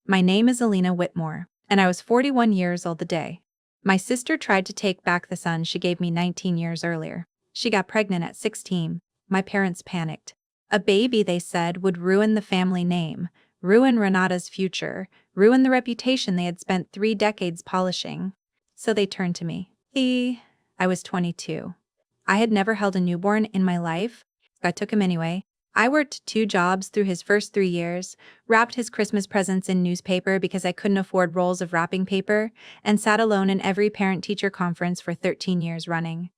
My name is Alina Whitmore, and I was 41 years old the day. My sister tried to take back the son she gave me 19 years earlier. She got pregnant at 16. My parents panicked. A baby, they said, would ruin the family name, ruin Renata's future, ruin the reputation they had spent 3 decades polishing. So they turned to me. I was 22. I had never held a newborn in my life. I took him anyway. I worked 2 jobs through his first 3 years, wrapped his Christmas presents in newspaper because I couldn't afford rolls of wrapping paper, and sat alone in every parent-teacher conference for 13 years running.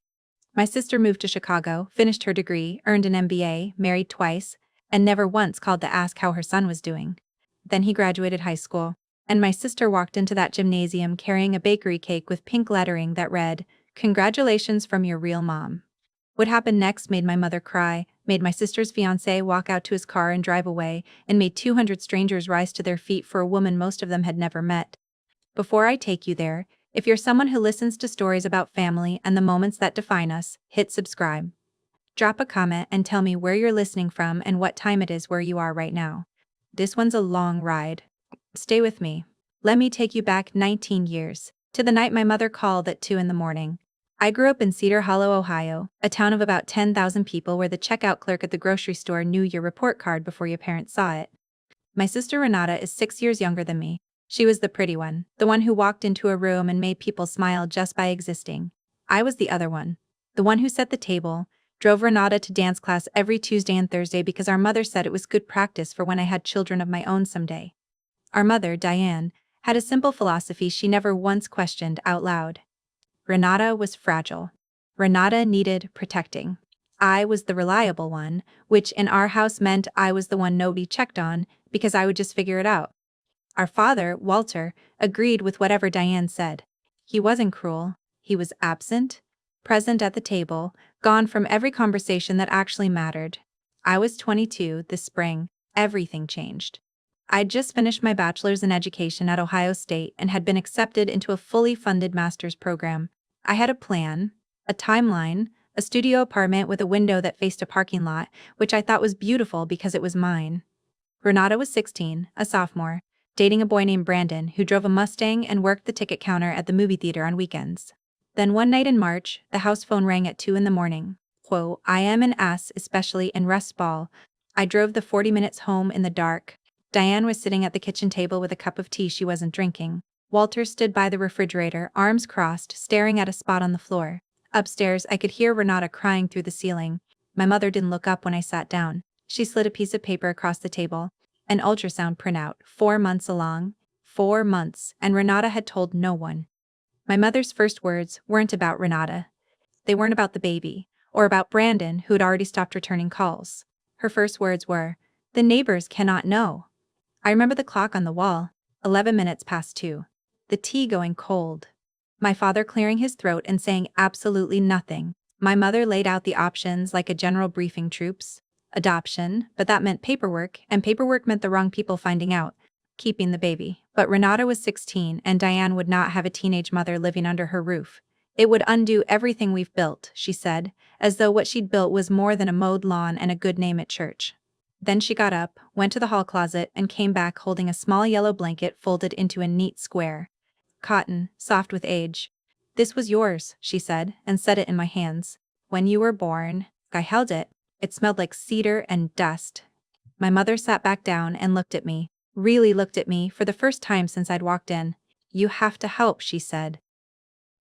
My sister moved to Chicago, finished her degree, earned an MBA, married twice, and never once called to ask how her son was doing. Then he graduated high school, and my sister walked into that gymnasium carrying a bakery cake with pink lettering that read, "Congratulations from your real mom." What happened next made my mother cry, made my sister's fiancé walk out to his car and drive away, and made 200 strangers rise to their feet for a woman most of them had never met. Before I take you there, if you're someone who listens to stories about family and the moments that define us, hit subscribe. Drop a comment and tell me where you're listening from and what time it is where you are right now. This one's a long ride. Stay with me. Let me take you back 19 years, to the night my mother called at 2 in the morning. I grew up in Cedar Hollow, Ohio, a town of about 10,000 people where the checkout clerk at the grocery store knew your report card before your parents saw it. My sister Renata is 6 years younger than me. She was the pretty one, the one who walked into a room and made people smile just by existing. I was the other one, the one who set the table, drove Renata to dance class every Tuesday and Thursday because our mother said it was good practice for when I had children of my own someday. Our mother, Diane, had a simple philosophy she never once questioned out loud. Renata was fragile. Renata needed protecting. I was the reliable one, which in our house meant I was the one nobody checked on because I would just figure it out. Our father, Walter, agreed with whatever Diane said. He wasn't cruel. He was absent, present at the table, gone from every conversation that actually mattered. I was 22 this spring. Everything changed. I'd just finished my bachelor's in education at Ohio State and had been accepted into a fully funded master's program. I had a plan, a timeline, a studio apartment with a window that faced a parking lot, which I thought was beautiful because it was mine. Renata was 16, a sophomore, dating a boy named Brandon who drove a Mustang and worked the ticket counter at the movie theater on weekends. Then one night in March, the house phone rang at 2 in the morning. Quote, I am an ass, especially in rust ball. I drove the 40 minutes home in the dark. Diane was sitting at the kitchen table with a cup of tea she wasn't drinking. Walter stood by the refrigerator, arms crossed, staring at a spot on the floor. Upstairs, I could hear Renata crying through the ceiling. My mother didn't look up when I sat down. She slid a piece of paper across the table. An ultrasound printout, 4 months along. 4 months, and Renata had told no one. My mother's first words weren't about Renata. They weren't about the baby, or about Brandon, who had already stopped returning calls. Her first words were, "The neighbors cannot know." I remember the clock on the wall, 11 minutes past 2. The tea going cold. My father clearing his throat and saying absolutely nothing. My mother laid out the options like a general briefing troops. Adoption, but that meant paperwork, and paperwork meant the wrong people finding out. Keeping the baby. But Renata was 16, and Diane would not have a teenage mother living under her roof. It would undo everything we've built, she said, as though what she'd built was more than a mowed lawn and a good name at church. Then she got up, went to the hall closet, and came back holding a small yellow blanket folded into a neat square. Cotton, soft with age. This was yours, she said, and set it in my hands. When you were born. I held it. It smelled like cedar and dust. My mother sat back down and looked at me, really looked at me for the first time since I'd walked in. You have to help, she said.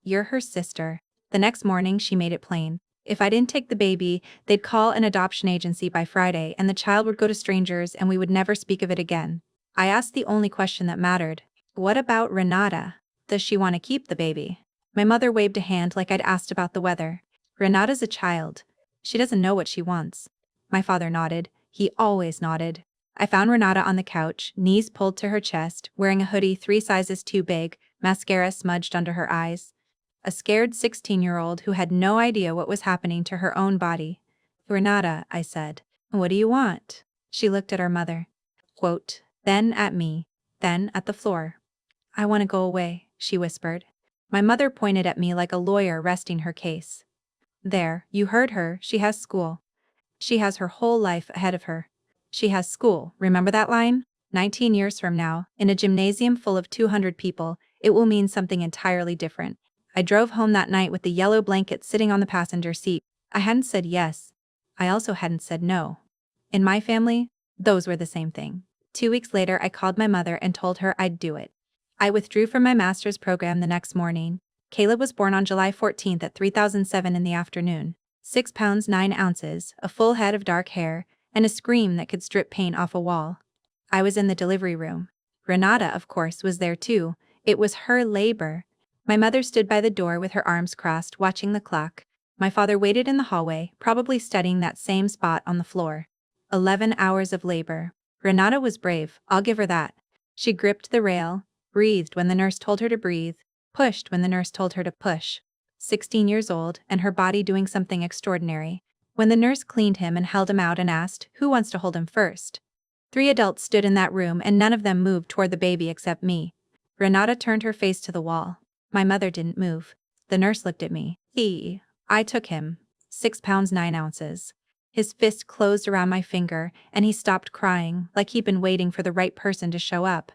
You're her sister. The next morning she made it plain. If I didn't take the baby, they'd call an adoption agency by Friday and the child would go to strangers and we would never speak of it again. I asked the only question that mattered. What about Renata? Does she want to keep the baby? My mother waved a hand like I'd asked about the weather. Renata's a child. She doesn't know what she wants. My father nodded. He always nodded. I found Renata on the couch, knees pulled to her chest, wearing a hoodie 3 sizes too big, mascara smudged under her eyes. A scared 16-year-old who had no idea what was happening to her own body. Renata, I said. What do you want? She looked at our mother. Quote, then at me, then at the floor. I want to go away, she whispered. My mother pointed at me like a lawyer resting her case. There, you heard her, she has school. She has her whole life ahead of her. She has school, remember that line? 19 years from now, in a gymnasium full of 200 people, it will mean something entirely different. I drove home that night with the yellow blanket sitting on the passenger seat. I hadn't said yes. I also hadn't said no. In my family, those were the same thing. 2 weeks later, I called my mother and told her I'd do it. I withdrew from my master's program the next morning. Caleb was born on July 14th at 3007 in the afternoon. 6 pounds 9 ounces, a full head of dark hair, and a scream that could strip paint off a wall. I was in the delivery room. Renata, of course, was there too. It was her labor. My mother stood by the door with her arms crossed, watching the clock. My father waited in the hallway, probably studying that same spot on the floor. 11 hours of labor. Renata was brave, I'll give her that. She gripped the rail, breathed when the nurse told her to breathe, pushed when the nurse told her to push. 16 years old, and her body doing something extraordinary. When the nurse cleaned him and held him out and asked, "Who wants to hold him first?" 3 adults stood in that room and none of them moved toward the baby except me. Renata turned her face to the wall. My mother didn't move. The nurse looked at me. I took him. 6 pounds 9 ounces. His fist closed around my finger, and he stopped crying, like he'd been waiting for the right person to show up.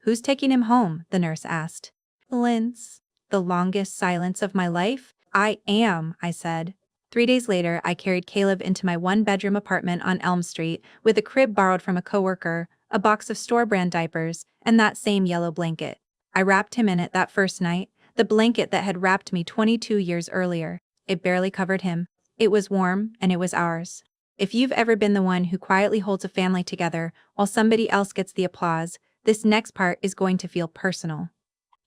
"Who's taking him home?" the nurse asked. "Linz." The longest silence of my life? "I am," I said. 3 days later, I carried Caleb into my one-bedroom apartment on Elm Street with a crib borrowed from a coworker, a box of store-brand diapers, and that same yellow blanket. I wrapped him in it that first night, the blanket that had wrapped me 22 years earlier. It barely covered him. It was warm, and it was ours. If you've ever been the one who quietly holds a family together while somebody else gets the applause, this next part is going to feel personal.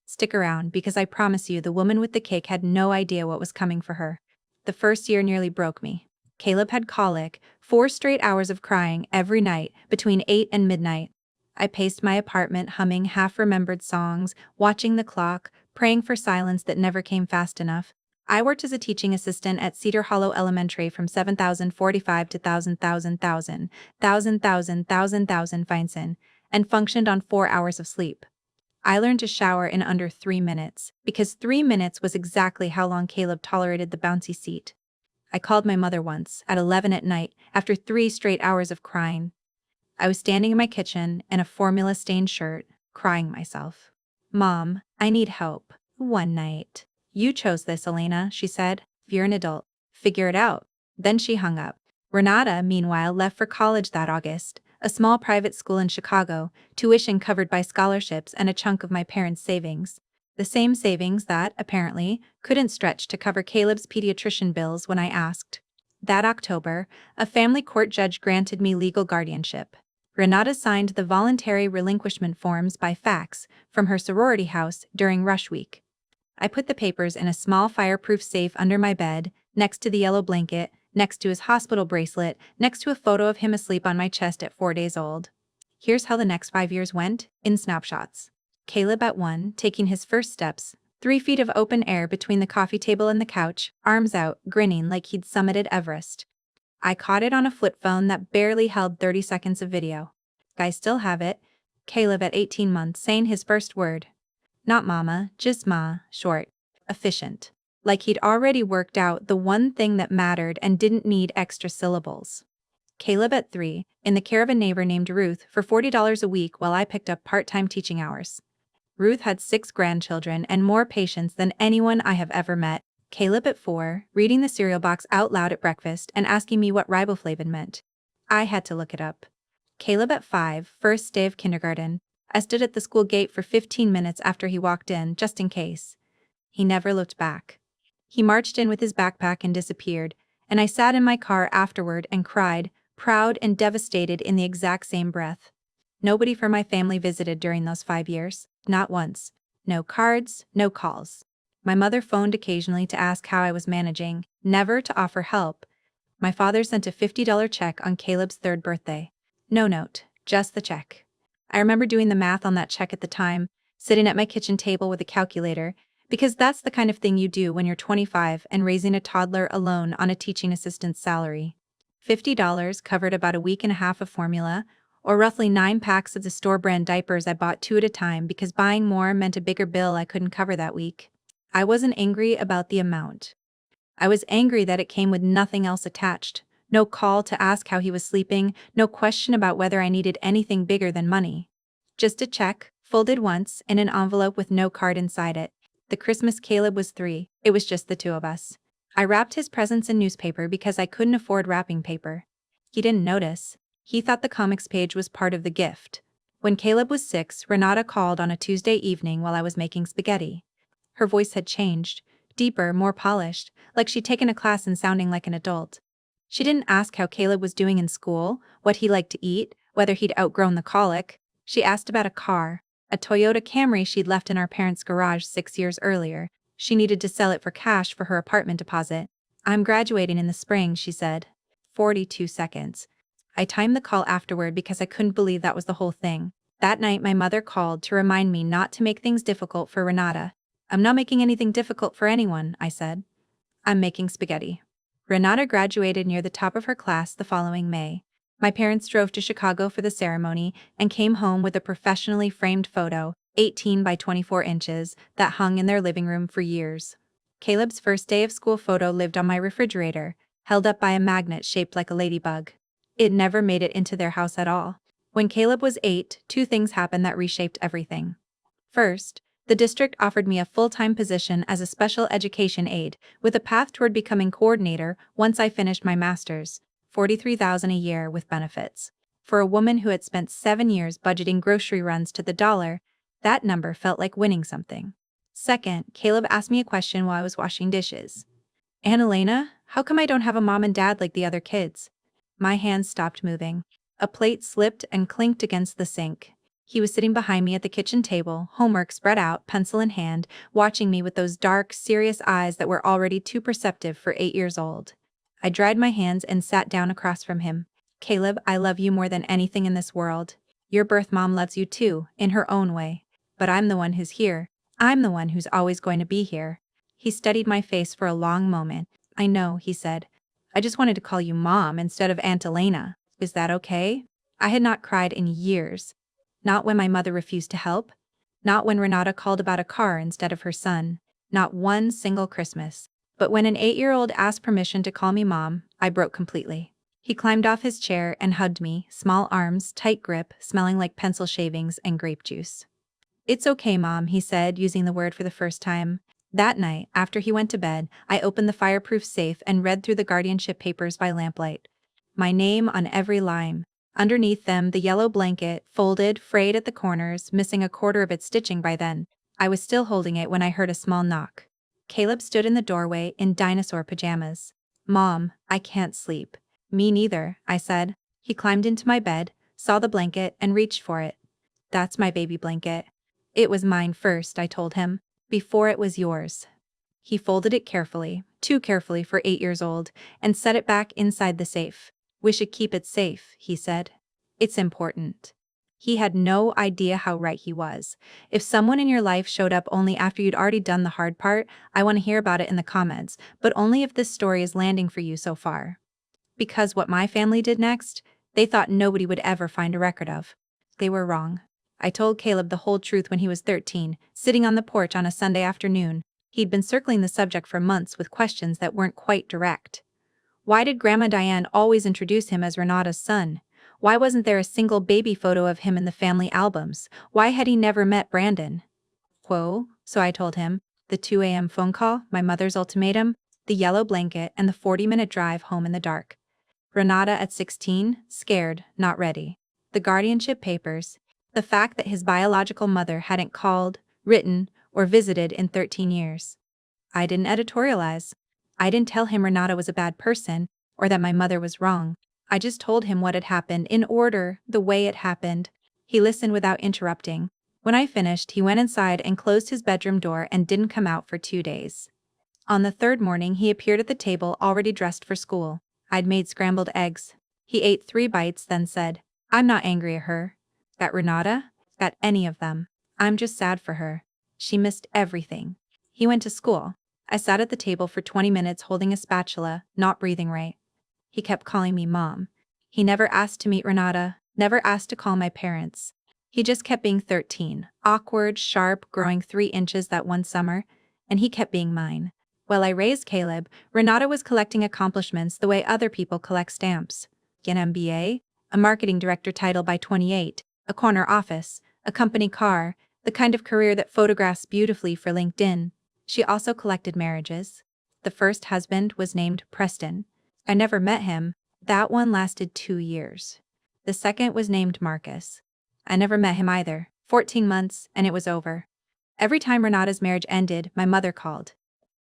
Stick around, because I promise you the woman with the cake had no idea what was coming for her. The first year nearly broke me. Caleb had colic, 4 straight hours of crying every night between 8 and midnight. I paced my apartment humming half-remembered songs, watching the clock, praying for silence that never came fast enough. I worked as a teaching assistant at Cedar Hollow Elementary from 7,045 to 1,000 Feinstein, and functioned on 4 hours of sleep. I learned to shower in under 3 minutes, because 3 minutes was exactly how long Caleb tolerated the bouncy seat. I called my mother once, at 11 at night, after 3 straight hours of crying. I was standing in my kitchen in a formula-stained shirt, crying myself. "Mom, I need help." One night. "You chose this, Elena," she said. "You're an adult. Figure it out." Then she hung up. Renata, meanwhile, left for college that August, a small private school in Chicago, tuition covered by scholarships and a chunk of my parents' savings. The same savings that, apparently, couldn't stretch to cover Caleb's pediatrician bills when I asked. That October, a family court judge granted me legal guardianship. Renata signed the voluntary relinquishment forms by fax from her sorority house during rush week. I put the papers in a small fireproof safe under my bed, next to the yellow blanket, next to his hospital bracelet, next to a photo of him asleep on my chest at 4 days old. Here's how the next 5 years went, in snapshots. Caleb at 1, taking his first steps, 3 feet of open air between the coffee table and the couch, arms out, grinning like he'd summited Everest. I caught it on a flip phone that barely held 30 seconds of video. I still have it. Caleb at 18 months saying his first word. Not mama, just ma, short. Efficient. Like he'd already worked out the one thing that mattered and didn't need extra syllables. Caleb at 3, in the care of a neighbor named Ruth for $40 a week while I picked up part-time teaching hours. Ruth had 6 grandchildren and more patience than anyone I have ever met. Caleb at 4, reading the cereal box out loud at breakfast and asking me what riboflavin meant. I had to look it up. Caleb at 5, first day of kindergarten. I stood at the school gate for 15 minutes after he walked in, just in case. He never looked back. He marched in with his backpack and disappeared, and I sat in my car afterward and cried, proud and devastated in the exact same breath. Nobody from my family visited during those 5 years, not once. No cards, no calls. My mother phoned occasionally to ask how I was managing, never to offer help. My father sent a $50 check on Caleb's 3rd birthday. No note, just the check. I remember doing the math on that check at the time, sitting at my kitchen table with a calculator, because that's the kind of thing you do when you're 25 and raising a toddler alone on a teaching assistant's salary. $50 covered about a week and a half of formula, or roughly 9 packs of the store-brand diapers I bought 2 at a time because buying more meant a bigger bill I couldn't cover that week. I wasn't angry about the amount. I was angry that it came with nothing else attached. No call to ask how he was sleeping, no question about whether I needed anything bigger than money. Just a check, folded once, in an envelope with no card inside it. The Christmas Caleb was 3, it was just the two of us. I wrapped his presents in newspaper because I couldn't afford wrapping paper. He didn't notice. He thought the comics page was part of the gift. When Caleb was 6, Renata called on a Tuesday evening while I was making spaghetti. Her voice had changed, deeper, more polished, like she'd taken a class in sounding like an adult. She didn't ask how Caleb was doing in school, what he liked to eat, whether he'd outgrown the colic. She asked about a car, a Toyota Camry she'd left in our parents' garage 6 years earlier. She needed to sell it for cash for her apartment deposit. "I'm graduating in the spring," she said. 42 seconds. I timed the call afterward because I couldn't believe that was the whole thing. That night my mother called to remind me not to make things difficult for Renata. "I'm not making anything difficult for anyone," I said. "I'm making spaghetti." Renata graduated near the top of her class the following May. My parents drove to Chicago for the ceremony and came home with a professionally framed photo, 18 by 24 inches, that hung in their living room for years. Caleb's first day of school photo lived on my refrigerator, held up by a magnet shaped like a ladybug. It never made it into their house at all. When Caleb was 8, 2 things happened that reshaped everything. First, the district offered me a full-time position as a special education aide, with a path toward becoming coordinator once I finished my master's, $43,000 a year with benefits. For a woman who had spent 7 years budgeting grocery runs to the dollar, that number felt like winning something. Second, Caleb asked me a question while I was washing dishes. "Aunt Elena, how come I don't have a mom and dad like the other kids?" My hands stopped moving. A plate slipped and clinked against the sink. He was sitting behind me at the kitchen table, homework spread out, pencil in hand, watching me with those dark, serious eyes that were already too perceptive for 8 years old. I dried my hands and sat down across from him. "Caleb, I love you more than anything in this world. Your birth mom loves you too, in her own way. But I'm the one who's here. I'm the one who's always going to be here." He studied my face for a long moment. "I know," he said. "I just wanted to call you Mom instead of Aunt Elena. Is that okay?" I had not cried in years. Not when my mother refused to help. Not when Renata called about a car instead of her son. Not one single Christmas. But when an 8-year-old asked permission to call me Mom, I broke completely. He climbed off his chair and hugged me, small arms, tight grip, smelling like pencil shavings and grape juice. "It's okay, Mom," he said, using the word for the first time. That night, after he went to bed, I opened the fireproof safe and read through the guardianship papers by lamplight. My name on every line. Underneath them, the yellow blanket, folded, frayed at the corners, missing a quarter of its stitching by then. I was still holding it when I heard a small knock. Caleb stood in the doorway in dinosaur pajamas. "Mom, I can't sleep." "Me neither," I said. He climbed into my bed, saw the blanket, and reached for it. "That's my baby blanket." "It was mine first," I told him, "before it was yours." He folded it carefully, too carefully for 8 years old, and set it back inside the safe. "We should keep it safe," he said. "It's important." He had no idea how right he was. If someone in your life showed up only after you'd already done the hard part, I want to hear about it in the comments, but only if this story is landing for you so far. Because what my family did next, they thought nobody would ever find a record of. They were wrong. I told Caleb the whole truth when he was 13, sitting on the porch on a Sunday afternoon. He'd been circling the subject for months with questions that weren't quite direct. Why did Grandma Diane always introduce him as Renata's son? Why wasn't there a single baby photo of him in the family albums? Why had he never met Brandon? Whoa, so I told him. The 2 a.m. phone call, my mother's ultimatum, the yellow blanket, and the 40-minute drive home in the dark. Renata at 16, scared, not ready. The guardianship papers. The fact that his biological mother hadn't called, written, or visited in 13 years. I didn't editorialize. I didn't tell him Renata was a bad person, or that my mother was wrong. I just told him what had happened in order, the way it happened. He listened without interrupting. When I finished, he went inside and closed his bedroom door and didn't come out for 2 days. On the 3rd morning, he appeared at the table already dressed for school. I'd made scrambled eggs. He ate 3 bites, then said, "I'm not angry at her. At Renata? At any of them. I'm just sad for her. She missed everything." He went to school. I sat at the table for 20 minutes holding a spatula, not breathing right. He kept calling me Mom. He never asked to meet Renata, never asked to call my parents. He just kept being 13, awkward, sharp, growing 3 inches that one summer, and he kept being mine. While I raised Caleb, Renata was collecting accomplishments the way other people collect stamps. An MBA, a marketing director title by 28, a corner office, a company car, the kind of career that photographs beautifully for LinkedIn. She also collected marriages. The first husband was named Preston. I never met him. That one lasted 2 years. The second was named Marcus. I never met him either. 14 months, and it was over. Every time Renata's marriage ended, my mother called.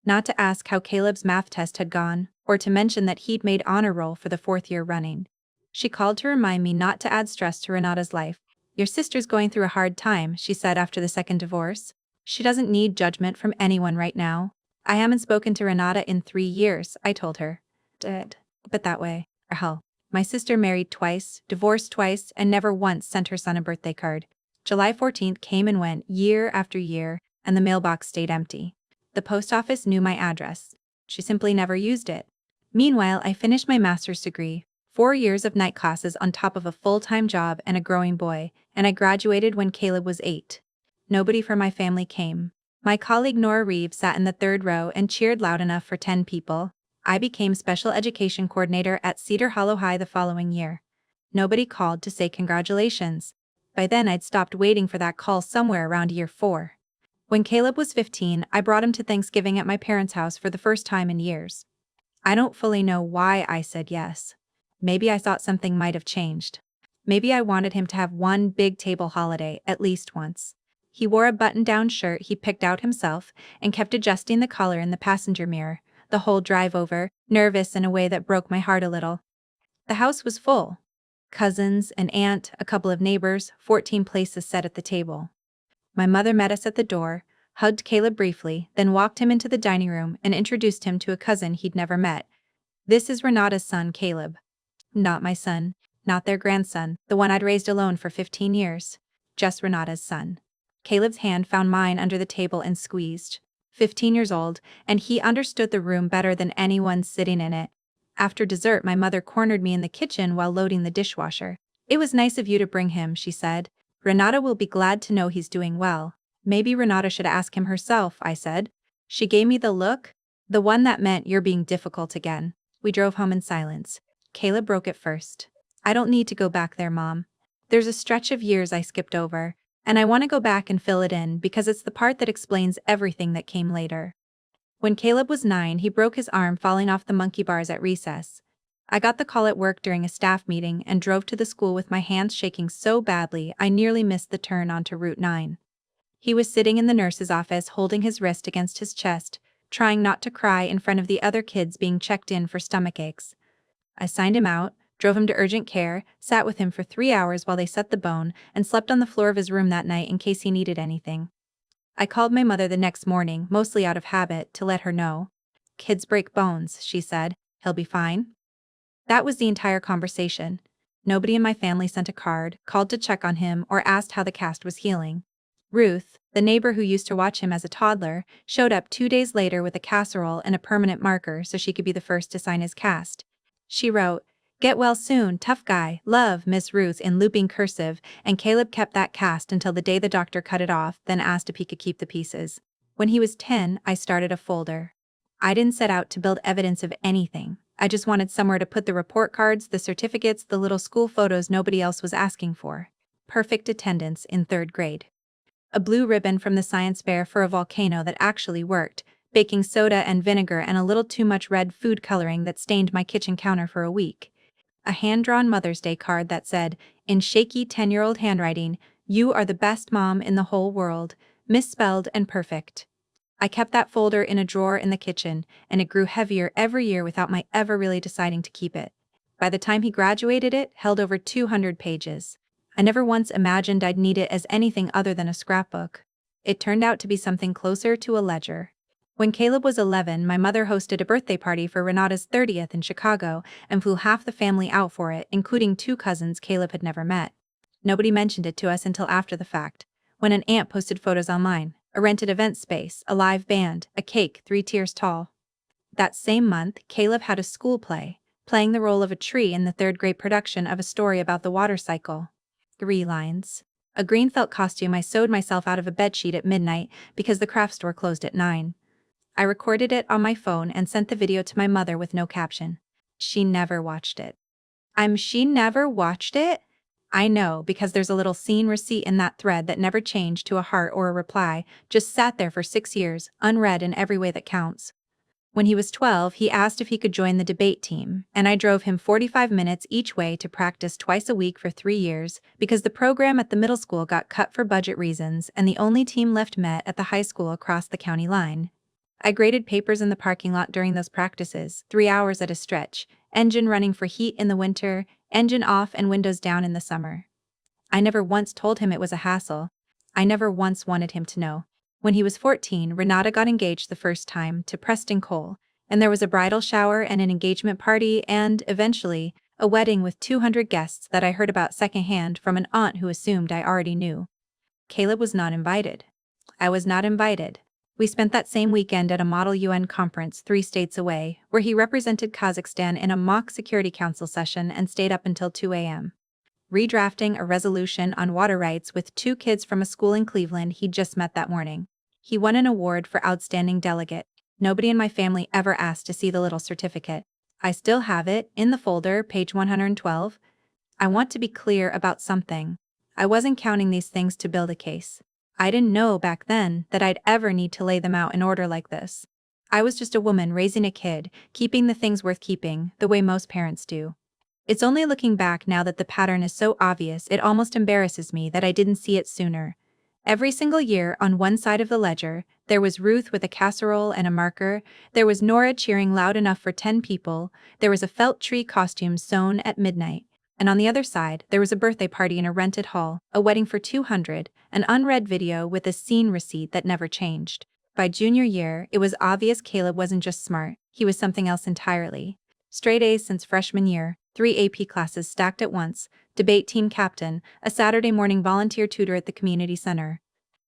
Not to ask how Caleb's math test had gone, or to mention that he'd made honor roll for the 4th year running. She called to remind me not to add stress to Renata's life. Your sister's going through a hard time, she said after the second divorce. She doesn't need judgment from anyone right now. I haven't spoken to Renata in 3 years, I told her. Dead. But that way. Hell. My sister married twice, divorced twice, and never once sent her son a birthday card. July 14th came and went year after year, and the mailbox stayed empty. The post office knew my address. She simply never used it. Meanwhile, I finished my master's degree, 4 years of night classes on top of a full-time job and a growing boy, and I graduated when Caleb was 8. Nobody from my family came. My colleague Nora Reeves sat in the 3rd row and cheered loud enough for 10 people. I became special education coordinator at Cedar Hollow High the following year. Nobody called to say congratulations. By then I'd stopped waiting for that call somewhere around year 4. When Caleb was 15, I brought him to Thanksgiving at my parents' house for the first time in years. I don't fully know why I said yes. Maybe I thought something might have changed. Maybe I wanted him to have one big table holiday at least once. He wore a button-down shirt he picked out himself and kept adjusting the collar in the passenger mirror, the whole drive over, nervous in a way that broke my heart a little. The house was full. Cousins, an aunt, a couple of neighbors, 14 places set at the table. My mother met us at the door, hugged Caleb briefly, then walked him into the dining room and introduced him to a cousin he'd never met. This is Renata's son, Caleb. Not my son, not their grandson, the one I'd raised alone for 15 years. Just Renata's son. Caleb's hand found mine under the table and squeezed. 15 years old, and he understood the room better than anyone sitting in it. After dessert, my mother cornered me in the kitchen while loading the dishwasher. It was nice of you to bring him, she said. Renata will be glad to know he's doing well. Maybe Renata should ask him herself, I said. She gave me the look, the one that meant you're being difficult again. We drove home in silence. Caleb broke it first. I don't need to go back there, Mom. There's a stretch of years I skipped over, and I want to go back and fill it in because it's the part that explains everything that came later. When Caleb was 9, he broke his arm falling off the monkey bars at recess. I got the call at work during a staff meeting and drove to the school with my hands shaking so badly I nearly missed the turn onto Route 9. He was sitting in the nurse's office holding his wrist against his chest, trying not to cry in front of the other kids being checked in for stomach aches. I signed him out, drove him to urgent care, sat with him for 3 hours while they set the bone, and slept on the floor of his room that night in case he needed anything. I called my mother the next morning, mostly out of habit, to let her know. Kids break bones, she said. He'll be fine. That was the entire conversation. Nobody in my family sent a card, called to check on him, or asked how the cast was healing. Ruth, the neighbor who used to watch him as a toddler, showed up 2 days later with a casserole and a permanent marker so she could be the first to sign his cast. She wrote, "Get well soon, tough guy, love, Miss Ruth," in looping cursive, and Caleb kept that cast until the day the doctor cut it off, then asked if he could keep the pieces. When he was 10, I started a folder. I didn't set out to build evidence of anything. I just wanted somewhere to put the report cards, the certificates, the little school photos nobody else was asking for. Perfect attendance in 3rd grade. A blue ribbon from the science fair for a volcano that actually worked, baking soda and vinegar, and a little too much red food coloring that stained my kitchen counter for a week. A hand-drawn Mother's Day card that said, in shaky 10-year-old handwriting, "You are the best mom in the whole world," misspelled and perfect. I kept that folder in a drawer in the kitchen, and it grew heavier every year without my ever really deciding to keep it. By the time he graduated, it held over 200 pages. I never once imagined I'd need it as anything other than a scrapbook. It turned out to be something closer to a ledger. When Caleb was 11, my mother hosted a birthday party for Renata's 30th in Chicago and flew half the family out for it, including 2 cousins Caleb had never met. Nobody mentioned it to us until after the fact, when an aunt posted photos online, a rented event space, a live band, a cake 3 tiers tall. That same month, Caleb had a school play, playing the role of a tree in the 3rd grade production of a story about the water cycle. 3 lines. A green felt costume I sewed myself out of a bedsheet at midnight because the craft store closed at 9. I recorded it on my phone and sent the video to my mother with no caption. She never watched it. She never watched it? I know, because there's a little scene receipt in that thread that never changed to a heart or a reply, just sat there for 6 years, unread in every way that counts. When he was 12, he asked if he could join the debate team, and I drove him 45 minutes each way to practice twice a week for 3 years, because the program at the middle school got cut for budget reasons and the only team left met at the high school across the county line. I graded papers in the parking lot during those practices, 3 hours at a stretch, engine running for heat in the winter, engine off and windows down in the summer. I never once told him it was a hassle. I never once wanted him to know. When he was 14, Renata got engaged the first time to Preston Cole, and there was a bridal shower and an engagement party and, eventually, a wedding with 200 guests that I heard about secondhand from an aunt who assumed I already knew. Caleb was not invited. I was not invited. We spent that same weekend at a Model UN conference 3 states away, where he represented Kazakhstan in a mock Security Council session and stayed up until 2 a.m. redrafting a resolution on water rights with 2 kids from a school in Cleveland he'd just met that morning. He won an award for Outstanding Delegate. Nobody in my family ever asked to see the little certificate. I still have it, in the folder, page 112. I want to be clear about something. I wasn't counting these things to build a case. I didn't know back then that I'd ever need to lay them out in order like this. I was just a woman raising a kid, keeping the things worth keeping, the way most parents do. It's only looking back now that the pattern is so obvious it almost embarrasses me that I didn't see it sooner. Every single year, on one side of the ledger, there was Ruth with a casserole and a marker, there was Nora cheering loud enough for 10 people, there was a felt tree costume sewn at midnight, and on the other side, there was a birthday party in a rented hall, a wedding for 200, an unread video with a scene receipt that never changed. By junior year, it was obvious Caleb wasn't just smart, he was something else entirely. Straight A's since freshman year, 3 AP classes stacked at once, debate team captain, a Saturday morning volunteer tutor at the community center.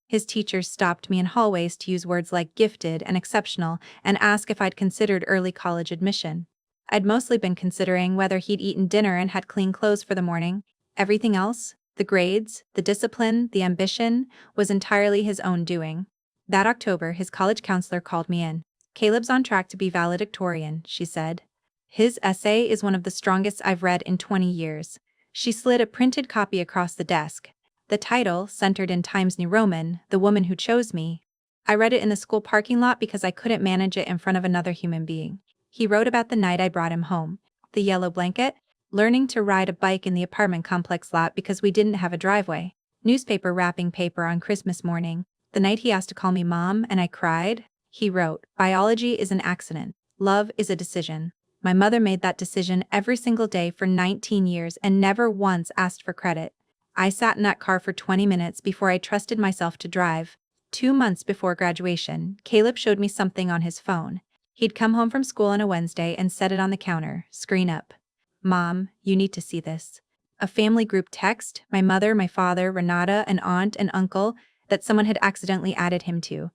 His teachers stopped me in hallways to use words like gifted and exceptional and ask if I'd considered early college admission. I'd mostly been considering whether he'd eaten dinner and had clean clothes for the morning. Everything else, the grades, the discipline, the ambition, was entirely his own doing. That October, his college counselor called me in. "Caleb's on track to be valedictorian," she said. "His essay is one of the strongest I've read in 20 years. She slid a printed copy across the desk. The title, centered in Times New Roman, "The Woman Who Chose Me." I read it in the school parking lot because I couldn't manage it in front of another human being. He wrote about the night I brought him home. The yellow blanket, learning to ride a bike in the apartment complex lot because we didn't have a driveway, newspaper wrapping paper on Christmas morning, the night he asked to call me Mom and I cried. He wrote, "Biology is an accident. Love is a decision." My mother made that decision every single day for 19 years and never once asked for credit. I sat in that car for 20 minutes before I trusted myself to drive. 2 months before graduation, Caleb showed me something on his phone. He'd come home from school on a Wednesday and set it on the counter, screen up. "Mom, you need to see this." A family group text, my mother, my father, Renata, an aunt, and uncle, that someone had accidentally added him to.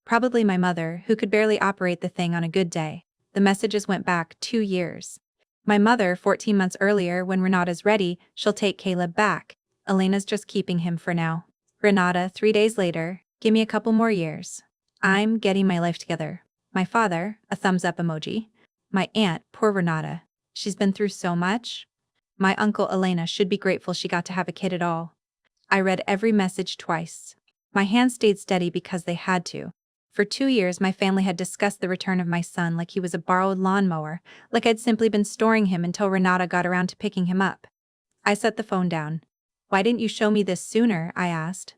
Probably my mother, who could barely operate the thing on a good day. The messages went back 2 years. My mother, 14 months earlier, "When Renata's ready, she'll take Caleb back. Elena's just keeping him for now." Renata, 3 days later, "Give me a couple more years. I'm getting my life together." My father, a thumbs up emoji. My aunt, "Poor Renata. She's been through so much." My uncle, "Elena should be grateful she got to have a kid at all." I read every message twice. My hands stayed steady because they had to. For 2 years, my family had discussed the return of my son like he was a borrowed lawnmower, like I'd simply been storing him until Renata got around to picking him up. I set the phone down. "Why didn't you show me this sooner?" I asked.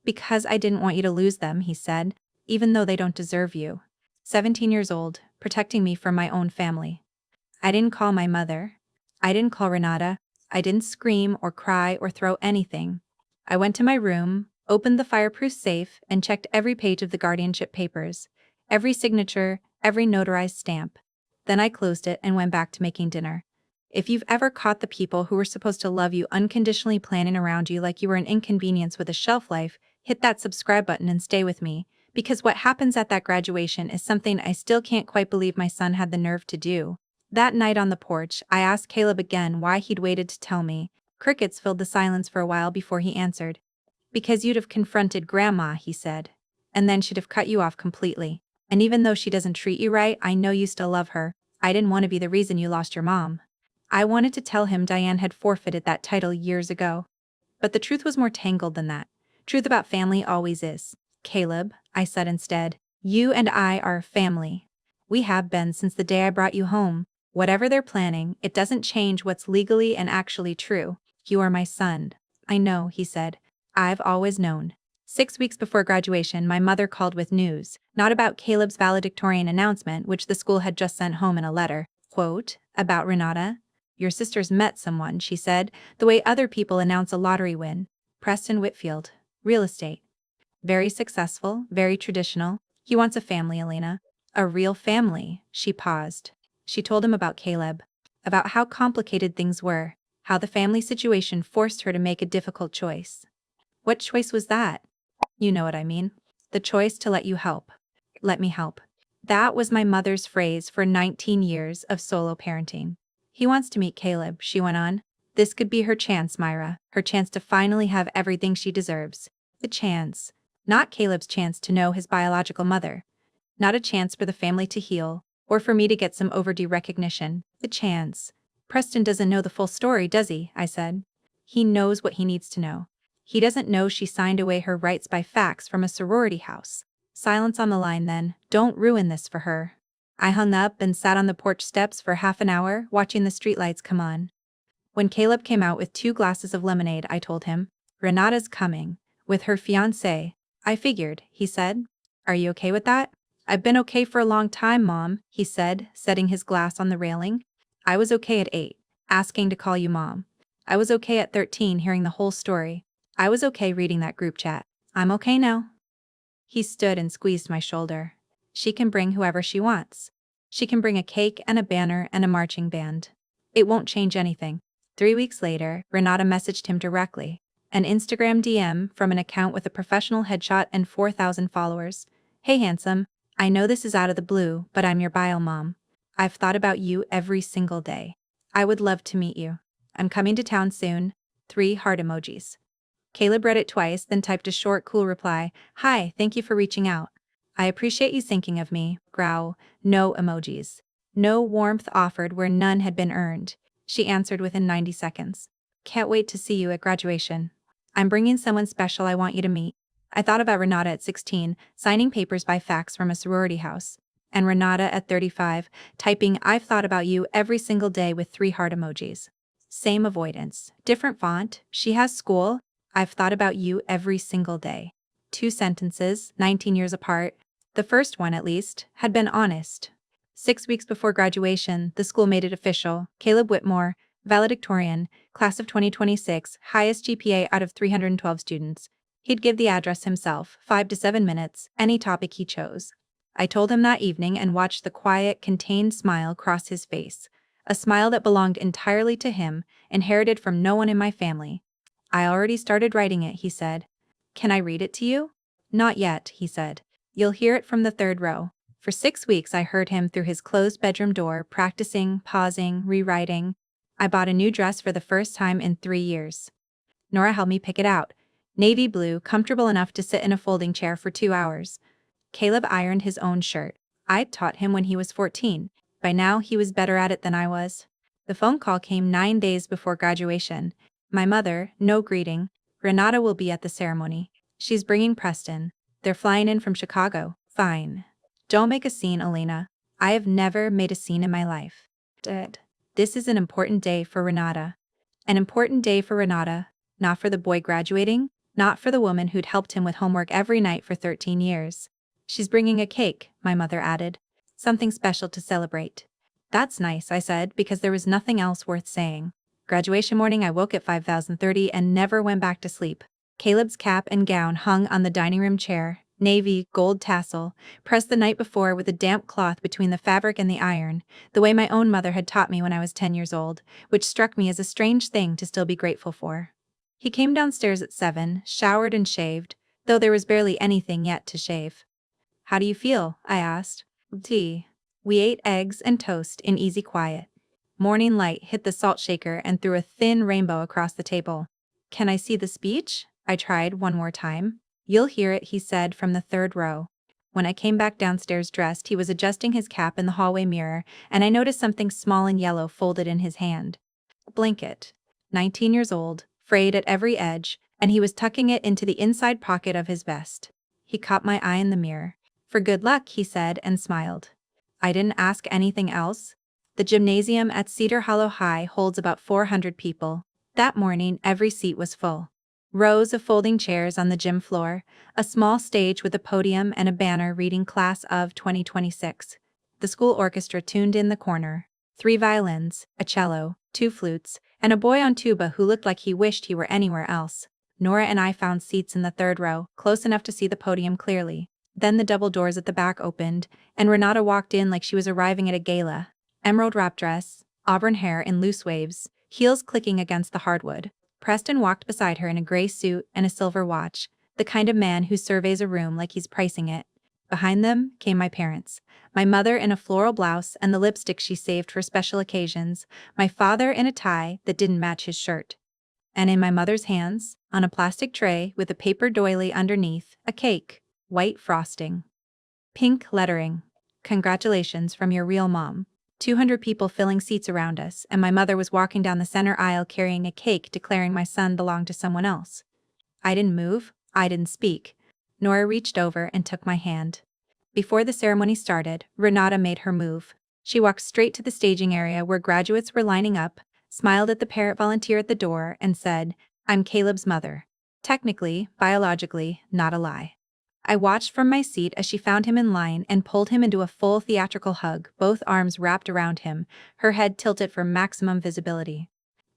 "Because I didn't want you to lose them," he said, "even though they don't deserve you." 17 years old, protecting me from my own family. I didn't call my mother. I didn't call Renata. I didn't scream or cry or throw anything. I went to my room, opened the fireproof safe, and checked every page of the guardianship papers, every signature, every notarized stamp. Then I closed it and went back to making dinner. If you've ever caught the people who were supposed to love you unconditionally planning around you like you were an inconvenience with a shelf life, hit that subscribe button and stay with me, because what happens at that graduation is something I still can't quite believe my son had the nerve to do. That night on the porch, I asked Caleb again why he'd waited to tell me. Crickets filled the silence for a while before he answered. "Because you'd have confronted Grandma," he said. "And then she'd have cut you off completely. And even though she doesn't treat you right, I know you still love her. I didn't want to be the reason you lost your mom. I wanted to tell him Diane had forfeited that title years ago. But the truth was more tangled than that. Truth about family always is. Caleb, I said instead, you and I are family. We have been since the day I brought you home. Whatever they're planning, it doesn't change what's legally and actually true. You are my son. I know, he said. I've always known. 6 weeks before graduation, my mother called with news, not about Caleb's valedictorian announcement, which the school had just sent home in a letter. Quote, about Renata. Your sister's met someone, she said, the way other people announce a lottery win. Preston Whitfield. Real estate. Very successful, very traditional. He wants a family, Elena. A real family. She paused. She told him about Caleb, about how complicated things were, how the family situation forced her to make a difficult choice. What choice was that? You know what I mean. The choice to let you help. Let me help. That was my mother's phrase for 19 years of solo parenting. He wants to meet Caleb, she went on. This could be her chance, Myra, her chance to finally have everything she deserves. The chance. Not Caleb's chance to know his biological mother. Not a chance for the family to heal, or for me to get some overdue recognition. The chance. Preston doesn't know the full story, does he? I said. He knows what he needs to know. He doesn't know she signed away her rights by fax from a sorority house. Silence on the line then. Don't ruin this for her. I hung up and sat on the porch steps for half an hour, watching the streetlights come on. When Caleb came out with 2 glasses of lemonade, I told him, Renata's coming. With her fiancé. I figured, he said. Are you okay with that? I've been okay for a long time, Mom, he said, setting his glass on the railing. I was okay at 8, asking to call you Mom. I was okay at 13, hearing the whole story. I was okay reading that group chat. I'm okay now. He stood and squeezed my shoulder. She can bring whoever she wants. She can bring a cake and a banner and a marching band. It won't change anything. 3 weeks later, Renata messaged him directly. An Instagram DM from an account with a professional headshot and 4,000 followers. Hey handsome, I know this is out of the blue, but I'm your bio mom. I've thought about you every single day. I would love to meet you. I'm coming to town soon. 3 heart emojis. Caleb read it twice, then typed a short, cool reply. Hi, thank you for reaching out. I appreciate you thinking of me. Growl. No emojis. No warmth offered where none had been earned. She answered within 90 seconds. Can't wait to see you at graduation. I'm bringing someone special I want you to meet. I thought about Renata at 16, signing papers by fax from a sorority house. And Renata at 35, typing I've thought about you every single day with 3 heart emojis. Same avoidance. Different font. She has school. I've thought about you every single day. 2 sentences, 19 years apart. The first one, at least, had been honest. 6 weeks before graduation, the school made it official. Caleb Whitmore, valedictorian, class of 2026, highest GPA out of 312 students. He'd give the address himself, 5 to 7 minutes, any topic he chose. I told him that evening and watched the quiet, contained smile cross his face. A smile that belonged entirely to him, inherited from no one in my family. I already started writing it, he said. Can I read it to you? Not yet, he said. You'll hear it from the 3rd row. For 6 weeks I heard him through his closed bedroom door, practicing, pausing, rewriting. I bought a new dress for the first time in 3 years. Nora helped me pick it out. Navy blue, comfortable enough to sit in a folding chair for 2 hours. Caleb ironed his own shirt. I'd taught him when he was 14. By now he was better at it than I was. The phone call came 9 days before graduation. My mother, no greeting. Renata will be at the ceremony. She's bringing Preston. They're flying in from Chicago. Fine. Don't make a scene, Elena. I have never made a scene in my life. This is an important day for Renata. An important day for Renata, not for the boy graduating, not for the woman who'd helped him with homework every night for 13 years. She's bringing a cake, my mother added. Something special to celebrate. That's nice, I said, because there was nothing else worth saying. Graduation morning I woke at 5:30 and never went back to sleep. Caleb's cap and gown hung on the dining room chair, navy, gold tassel, pressed the night before with a damp cloth between the fabric and the iron, the way my own mother had taught me when I was 10 years old, which struck me as a strange thing to still be grateful for. He came downstairs at 7, showered and shaved, though there was barely anything yet to shave. How do you feel? I asked. Tea. We ate eggs and toast in easy quiet. Morning light hit the salt shaker and threw a thin rainbow across the table. Can I see the speech? I tried one more time. You'll hear it, he said from the 3rd row. When I came back downstairs dressed, he was adjusting his cap in the hallway mirror, and I noticed something small and yellow folded in his hand. A blanket. 19 years old, frayed at every edge, and he was tucking it into the inside pocket of his vest. He caught my eye in the mirror. "For good luck," he said and smiled. I didn't ask anything else. The gymnasium at Cedar Hollow High holds about 400 people. That morning, every seat was full. Rows of folding chairs on the gym floor, a small stage with a podium and a banner reading Class of 2026. The school orchestra tuned in the corner. 3 violins, a cello, 2 flutes, and a boy on tuba who looked like he wished he were anywhere else. Nora and I found seats in the 3rd row, close enough to see the podium clearly. Then the double doors at the back opened, and Renata walked in like she was arriving at a gala. Emerald wrap dress, auburn hair in loose waves, heels clicking against the hardwood. Preston walked beside her in a gray suit and a silver watch, the kind of man who surveys a room like he's pricing it. Behind them came my parents, my mother in a floral blouse and the lipstick she saved for special occasions, my father in a tie that didn't match his shirt. And in my mother's hands, on a plastic tray with a paper doily underneath, a cake, white frosting, pink lettering. "Congratulations from your real mom." 200 people filling seats around us, and my mother was walking down the center aisle carrying a cake declaring my son belonged to someone else. I didn't move, I didn't speak. Nora reached over and took my hand. Before the ceremony started, Renata made her move. She walked straight to the staging area where graduates were lining up, smiled at the parent volunteer at the door, and said, "I'm Caleb's mother. Technically, biologically, not a lie." I watched from my seat as she found him in line and pulled him into a full theatrical hug, both arms wrapped around him, her head tilted for maximum visibility.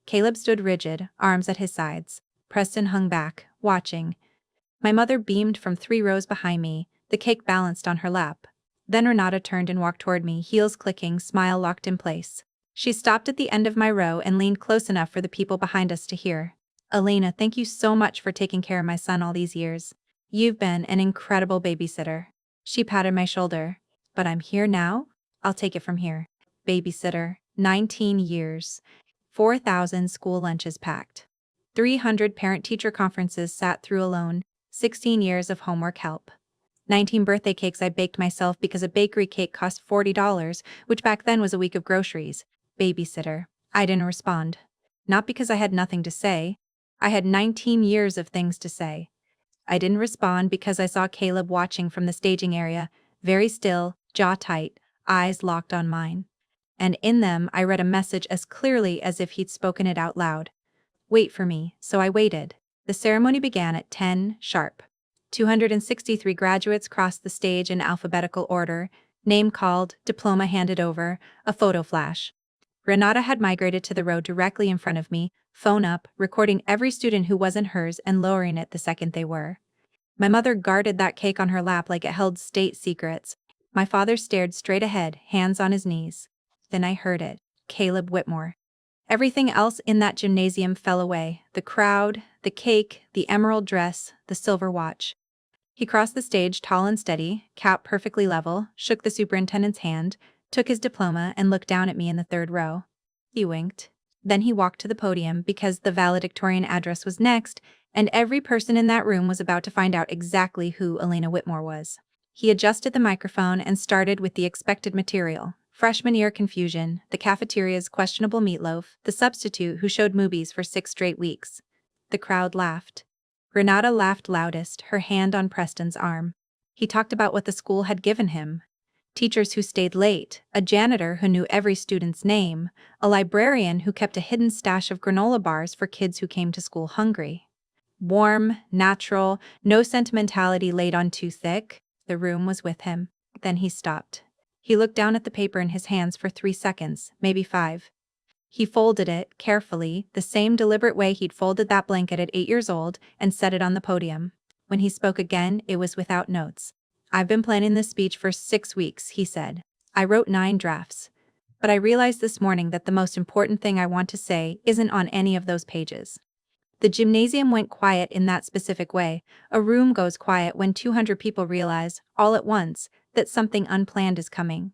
Caleb stood rigid, arms at his sides. Preston hung back, watching. My mother beamed from 3 rows behind me, the cake balanced on her lap. Then Renata turned and walked toward me, heels clicking, smile locked in place. She stopped at the end of my row and leaned close enough for the people behind us to hear. "Elena, thank you so much for taking care of my son all these years. You've been an incredible babysitter." She patted my shoulder. "But I'm here now? I'll take it from here." Babysitter, 19 years. 4,000 school lunches packed. 300 parent-teacher conferences sat through alone. 16 years of homework help. 19 birthday cakes I baked myself because a bakery cake cost $40, which back then was a week of groceries. Babysitter. I didn't respond. Not because I had nothing to say. I had 19 years of things to say. I didn't respond because I saw Caleb watching from the staging area, very still, jaw tight, eyes locked on mine. And in them I read a message as clearly as if he'd spoken it out loud. "Wait for me," so I waited. The ceremony began at 10 sharp. 263 graduates crossed the stage in alphabetical order, name called, diploma handed over, a photo flash. Renata had migrated to the row directly in front of me, phone up, recording every student who wasn't hers and lowering it the second they were. My mother guarded that cake on her lap like it held state secrets. My father stared straight ahead, hands on his knees. Then I heard it. Caleb Whitmore. Everything else in that gymnasium fell away. The crowd, the cake, the emerald dress, the silver watch. He crossed the stage tall and steady, cap perfectly level, shook the superintendent's hand, took his diploma and looked down at me in the 3rd row. He winked. Then he walked to the podium because the valedictorian address was next, and every person in that room was about to find out exactly who Elena Whitmore was. He adjusted the microphone and started with the expected material. Freshman year confusion, the cafeteria's questionable meatloaf, the substitute who showed movies for 6 straight weeks. The crowd laughed. Renata laughed loudest, her hand on Preston's arm. He talked about what the school had given him. Teachers who stayed late, a janitor who knew every student's name, a librarian who kept a hidden stash of granola bars for kids who came to school hungry. Warm, natural, no sentimentality laid on too thick. The room was with him. Then he stopped. He looked down at the paper in his hands for 3 seconds, maybe 5. He folded it, carefully, the same deliberate way he'd folded that blanket at 8 years old, and set it on the podium. When he spoke again, it was without notes. "I've been planning this speech for 6 weeks," he said. "I wrote 9 drafts. But I realized this morning that the most important thing I want to say isn't on any of those pages." The gymnasium went quiet in that specific way. A room goes quiet when 200 people realize, all at once, that something unplanned is coming.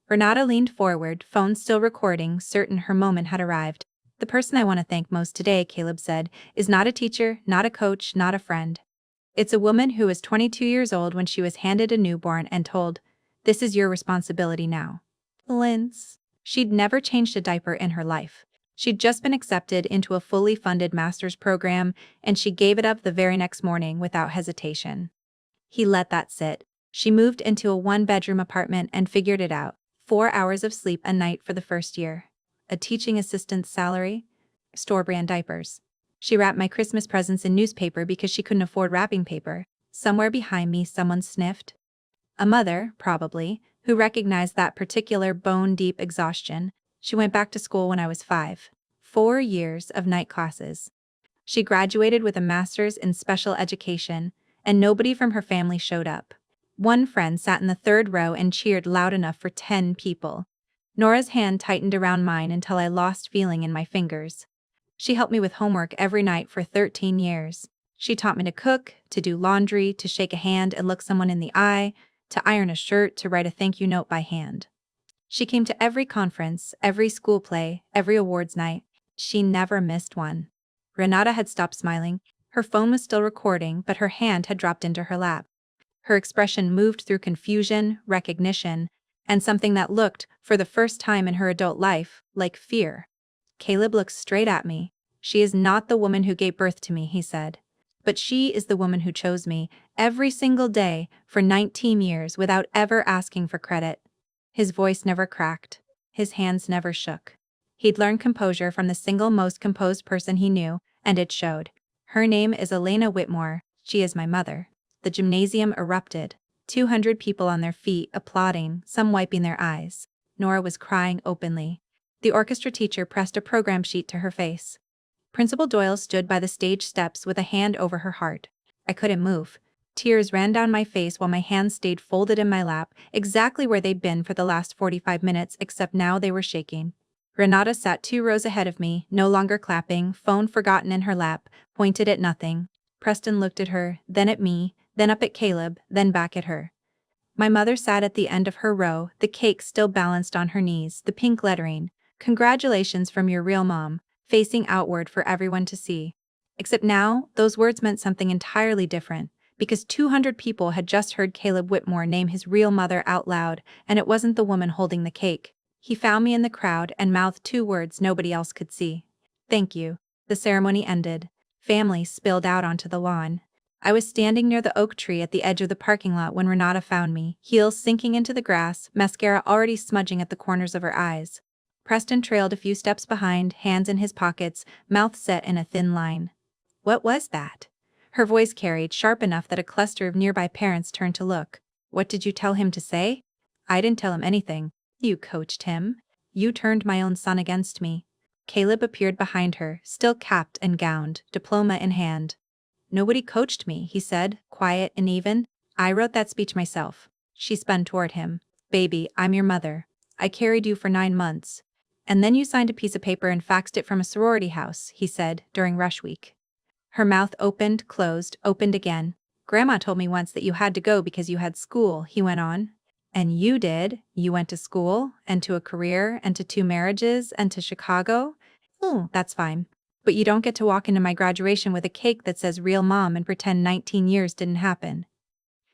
Renata leaned forward, phone still recording, certain her moment had arrived. "The person I want to thank most today," Caleb said, "is not a teacher, not a coach, not a friend. It's a woman who was 22 years old when she was handed a newborn and told, "This is your responsibility now." Linz. She'd never changed a diaper in her life. She'd just been accepted into a fully funded master's program, and she gave it up the very next morning without hesitation. He let that sit. She moved into a one-bedroom apartment and figured it out. 4 hours of sleep a night for the first year. A teaching assistant's salary. Store-brand diapers. She wrapped my Christmas presents in newspaper because she couldn't afford wrapping paper. Somewhere behind me, someone sniffed. A mother, probably, who recognized that particular bone-deep exhaustion. She went back to school when I was 5. 4 years of night classes. She graduated with a master's in special education, and nobody from her family showed up. One friend sat in the third row and cheered loud enough for 10 people. Nora's hand tightened around mine until I lost feeling in my fingers. She helped me with homework every night for 13 years. She taught me to cook, to do laundry, to shake a hand and look someone in the eye, to iron a shirt, to write a thank you note by hand. She came to every conference, every school play, every awards night. She never missed one. Renata had stopped smiling. Her phone was still recording, but her hand had dropped into her lap. Her expression moved through confusion, recognition, and something that looked, for the first time in her adult life, like fear. Caleb looked straight at me. "She is not the woman who gave birth to me," he said. "But she is the woman who chose me, every single day, for 19 years without ever asking for credit." His voice never cracked. His hands never shook. He'd learned composure from the single most composed person he knew, and it showed. "Her name is Elena Whitmore. She is my mother." The gymnasium erupted. 200 people on their feet, applauding, some wiping their eyes. Nora was crying openly. The orchestra teacher pressed a program sheet to her face. Principal Doyle stood by the stage steps with a hand over her heart. I couldn't move. Tears ran down my face while my hands stayed folded in my lap, exactly where they'd been for the last 45 minutes, except now they were shaking. Renata sat 2 rows ahead of me, no longer clapping, phone forgotten in her lap, pointed at nothing. Preston looked at her, then at me, then up at Caleb, then back at her. My mother sat at the end of her row, the cake still balanced on her knees, the pink lettering, "Congratulations from your real mom," facing outward for everyone to see. Except now, those words meant something entirely different, because 200 people had just heard Caleb Whitmore name his real mother out loud, and it wasn't the woman holding the cake. He found me in the crowd and mouthed 2 words nobody else could see. "Thank you." The ceremony ended. Family spilled out onto the lawn. I was standing near the oak tree at the edge of the parking lot when Renata found me, heels sinking into the grass, mascara already smudging at the corners of her eyes. Preston trailed a few steps behind, hands in his pockets, mouth set in a thin line. "What was that?" Her voice carried, sharp enough that a cluster of nearby parents turned to look. "What did you tell him to say?" "I didn't tell him anything." "You coached him?" "You turned my own son against me." Caleb appeared behind her, still capped and gowned, diploma in hand. "Nobody coached me," he said, quiet and even. "I wrote that speech myself." She spun toward him. "Baby, I'm your mother. I carried you for 9 months. And then you signed a piece of paper and faxed it from a sorority house," he said, during rush week. Her mouth opened, closed, opened again. "Grandma told me once that you had to go because you had school," he went on. "And you did. You went to school, and to a career, and to 2 marriages, and to Chicago. Oh, that's fine. But you don't get to walk into my graduation with a cake that says real mom and pretend 19 years didn't happen."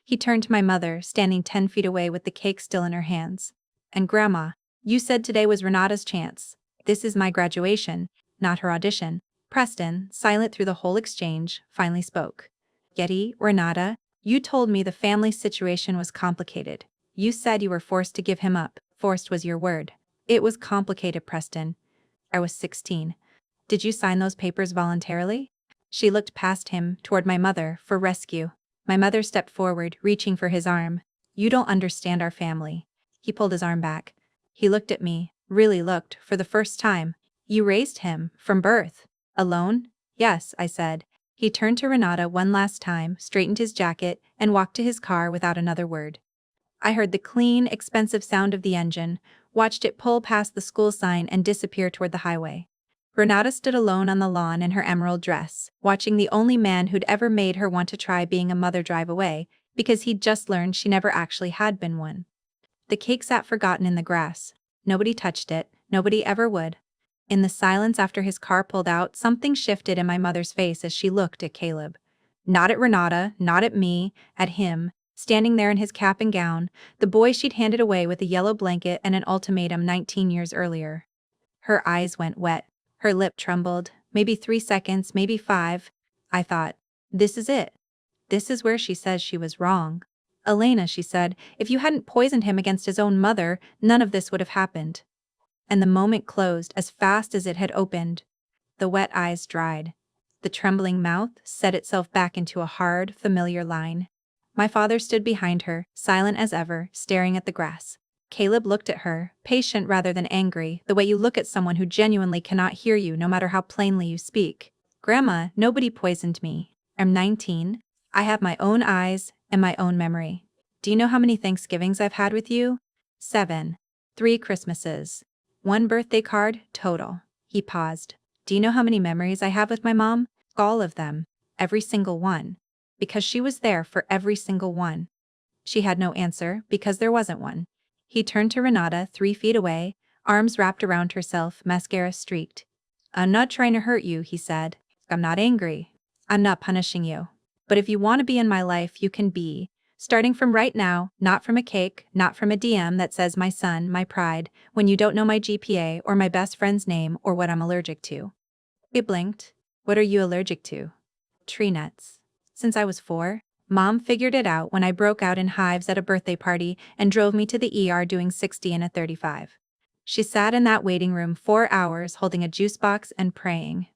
He turned to my mother, standing 10 feet away with the cake still in her hands. "And Grandma, you said today was Renata's chance. This is my graduation, not her audition." Preston, silent through the whole exchange, finally spoke. "Getty, Renata, you told me the family situation was complicated. You said you were forced to give him up. Forced was your word." "It was complicated, Preston. I was 16. Did you sign those papers voluntarily?" She looked past him, toward my mother, for rescue. My mother stepped forward, reaching for his arm. "You don't understand our family." He pulled his arm back. He looked at me, really looked, for the first time. "You raised him, from birth. Alone?" "Yes," I said. He turned to Renata one last time, straightened his jacket, and walked to his car without another word. I heard the clean, expensive sound of the engine, watched it pull past the school sign and disappear toward the highway. Renata stood alone on the lawn in her emerald dress, watching the only man who'd ever made her want to try being a mother drive away, because he'd just learned she never actually had been one. The cake sat forgotten in the grass. Nobody touched it, nobody ever would. In the silence after his car pulled out, something shifted in my mother's face as she looked at Caleb. Not at Renata, not at me, at him, standing there in his cap and gown, the boy she'd handed away with a yellow blanket and an ultimatum 19 years earlier. Her eyes went wet. Her lip trembled. Maybe 3 seconds, maybe 5. I thought, this is it. This is where she says she was wrong. Elena, she said, if you hadn't poisoned him against his own mother, none of this would have happened. And the moment closed as fast as it had opened. The wet eyes dried. The trembling mouth set itself back into a hard, familiar line. My father stood behind her, silent as ever, staring at the grass. Caleb looked at her, patient rather than angry, the way you look at someone who genuinely cannot hear you no matter how plainly you speak. Grandma, nobody poisoned me. I'm 19. I have my own eyes and my own memory. Do you know how many Thanksgivings I've had with you? 7. 3 Christmases. 1 birthday card, total. He paused. Do you know how many memories I have with my mom? All of them. Every single one. Because she was there for every single one. She had no answer, because there wasn't one. He turned to Renata 3 feet away, arms wrapped around herself, mascara streaked. I'm not trying to hurt you, he said. I'm not angry. I'm not punishing you. But if you want to be in my life, you can be. Starting from right now, not from a cake, not from a DM that says my son, my pride, when you don't know my GPA or my best friend's name or what I'm allergic to. He blinked. What are you allergic to? Tree nuts. Since I was 4, Mom figured it out when I broke out in hives at a birthday party and drove me to the ER doing 60 and a 35. She sat in that waiting room 4 hours holding a juice box and praying.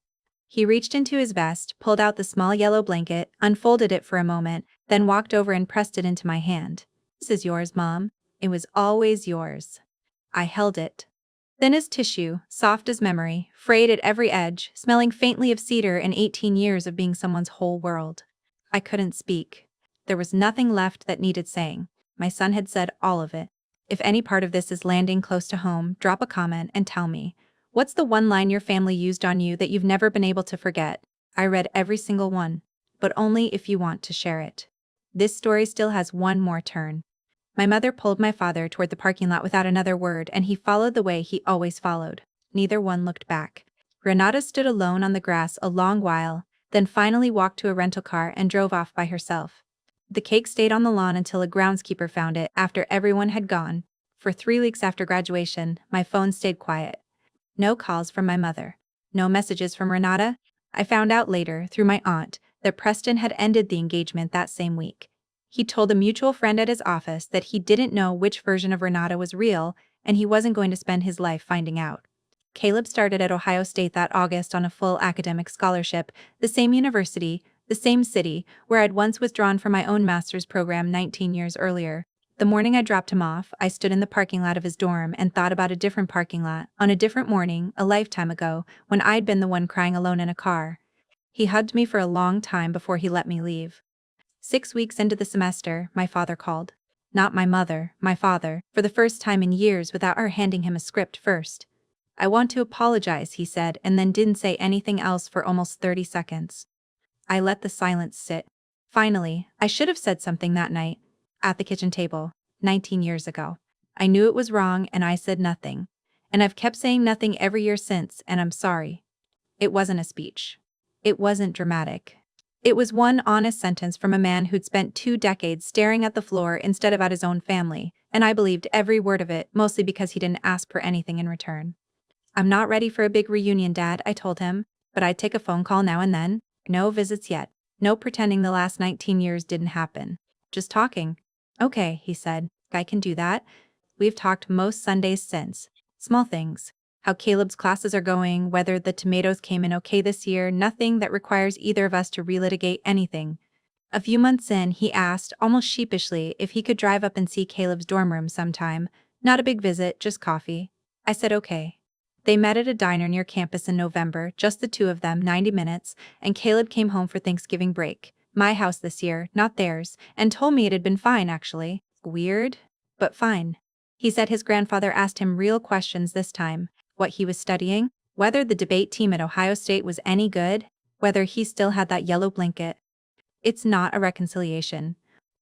He reached into his vest, pulled out the small yellow blanket, unfolded it for a moment, then walked over and pressed it into my hand. This is yours, Mom. It was always yours. I held it. Thin as tissue, soft as memory, frayed at every edge, smelling faintly of cedar in 18 years of being someone's whole world. I couldn't speak. There was nothing left that needed saying. My son had said all of it. If any part of this is landing close to home, drop a comment and tell me. What's the one line your family used on you that you've never been able to forget? I read every single one, but only if you want to share it. This story still has one more turn. My mother pulled my father toward the parking lot without another word, and he followed the way he always followed. Neither one looked back. Renata stood alone on the grass a long while, then finally walked to a rental car and drove off by herself. The cake stayed on the lawn until a groundskeeper found it after everyone had gone. For 3 weeks after graduation, my phone stayed quiet. No calls from my mother. No messages from Renata. I found out later, through my aunt, that Preston had ended the engagement that same week. He told a mutual friend at his office that he didn't know which version of Renata was real, and he wasn't going to spend his life finding out. Caleb started at Ohio State that August on a full academic scholarship, the same university, the same city, where I'd once withdrawn from my own master's program 19 years earlier. The morning I dropped him off, I stood in the parking lot of his dorm and thought about a different parking lot, on a different morning, a lifetime ago, when I'd been the one crying alone in a car. He hugged me for a long time before he let me leave. 6 weeks into the semester, my father called. Not my mother, my father, for the first time in years without her handing him a script first. I want to apologize, he said, and then didn't say anything else for almost 30 seconds. I let the silence sit. Finally, I should have said something that night. At the kitchen table, 19 years ago. I knew it was wrong and I said nothing. And I've kept saying nothing every year since, and I'm sorry. It wasn't a speech. It wasn't dramatic. It was one honest sentence from a man who'd spent 2 decades staring at the floor instead of at his own family, and I believed every word of it, mostly because he didn't ask for anything in return. I'm not ready for a big reunion, Dad, I told him, but I'd take a phone call now and then. No visits yet. No pretending the last 19 years didn't happen. Just talking. Okay, he said, I can do that. We've talked most Sundays since. Small things. How Caleb's classes are going, whether the tomatoes came in okay this year, nothing that requires either of us to relitigate anything. A few months in, he asked, almost sheepishly, if he could drive up and see Caleb's dorm room sometime. Not a big visit, just coffee. I said okay. They met at a diner near campus in November, just the two of them, 90 minutes, and Caleb came home for Thanksgiving break. My house this year, not theirs, and told me it had been fine, actually. Weird, but fine. He said his grandfather asked him real questions this time. What he was studying, whether the debate team at Ohio State was any good, whether he still had that yellow blanket. It's not a reconciliation.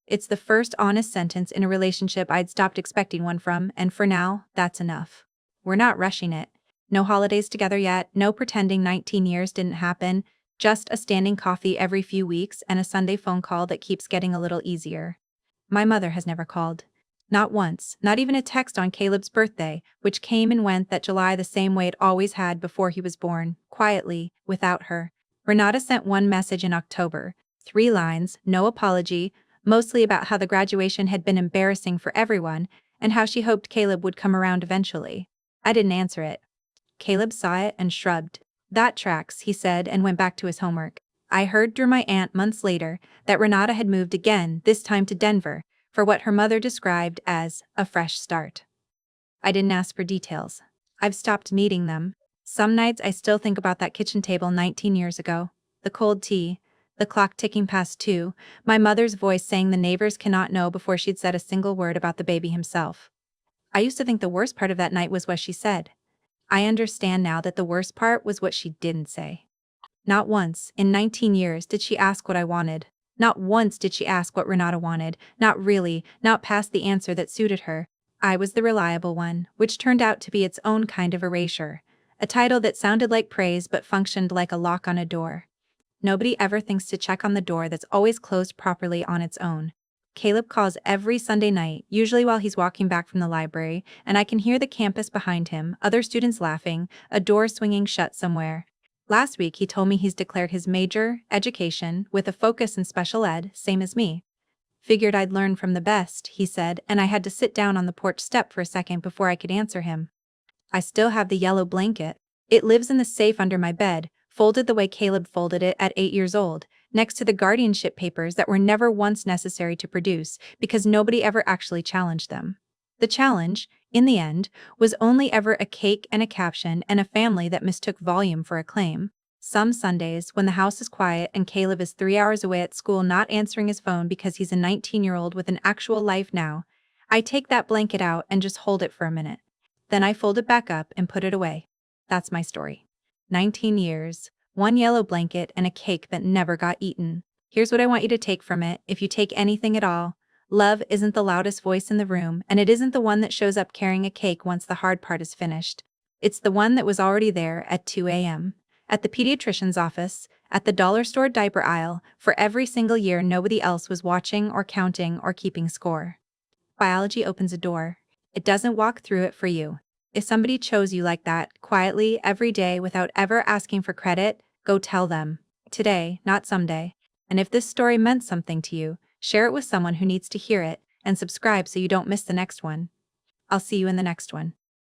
It's the first honest sentence in a relationship I'd stopped expecting one from, and for now, that's enough. We're not rushing it. No holidays together yet, no pretending 19 years didn't happen. Just a standing coffee every few weeks and a Sunday phone call that keeps getting a little easier. My mother has never called. Not once, not even a text on Caleb's birthday, which came and went that July the same way it always had before he was born, quietly, without her. Renata sent one message in October, 3 lines, no apology, mostly about how the graduation had been embarrassing for everyone and how she hoped Caleb would come around eventually. I didn't answer it. Caleb saw it and shrugged. That tracks, he said, and went back to his homework. I heard through my aunt months later that Renata had moved again, this time to Denver, for what her mother described as a fresh start. I didn't ask for details. I've stopped needing them. Some nights I still think about that kitchen table 19 years ago. The cold tea, the clock ticking past 2, my mother's voice saying the neighbors cannot know before she'd said a single word about the baby himself. I used to think the worst part of that night was what she said. I understand now that the worst part was what she didn't say. Not once, in 19 years, did she ask what I wanted. Not once did she ask what Renata wanted, not really, not past the answer that suited her. I was the reliable one, which turned out to be its own kind of erasure. A title that sounded like praise but functioned like a lock on a door. Nobody ever thinks to check on the door that's always closed properly on its own. Caleb calls every Sunday night, usually while he's walking back from the library, and I can hear the campus behind him, other students laughing, a door swinging shut somewhere. Last week he told me he's declared his major, education, with a focus in special ed, same as me. Figured I'd learn from the best, he said, and I had to sit down on the porch step for a second before I could answer him. I still have the yellow blanket. It lives in the safe under my bed, folded the way Caleb folded it at 8 years old, next to the guardianship papers that were never once necessary to produce because nobody ever actually challenged them. The challenge, in the end, was only ever a cake and a caption and a family that mistook volume for acclaim. Some Sundays, when the house is quiet and Caleb is 3 hours away at school not answering his phone because he's a 19-year-old with an actual life now, I take that blanket out and just hold it for a minute. Then I fold it back up and put it away. That's my story. 19 years, one yellow blanket, and a cake that never got eaten. Here's what I want you to take from it, if you take anything at all. Love isn't the loudest voice in the room, and it isn't the one that shows up carrying a cake once the hard part is finished. It's the one that was already there at 2 a.m. At the pediatrician's office, at the dollar store diaper aisle, for every single year nobody else was watching or counting or keeping score. Biology opens a door. It doesn't walk through it for you. If somebody chose you like that, quietly, every day, without ever asking for credit, go tell them. Today, not someday. And if this story meant something to you, share it with someone who needs to hear it, and subscribe so you don't miss the next one. I'll see you in the next one.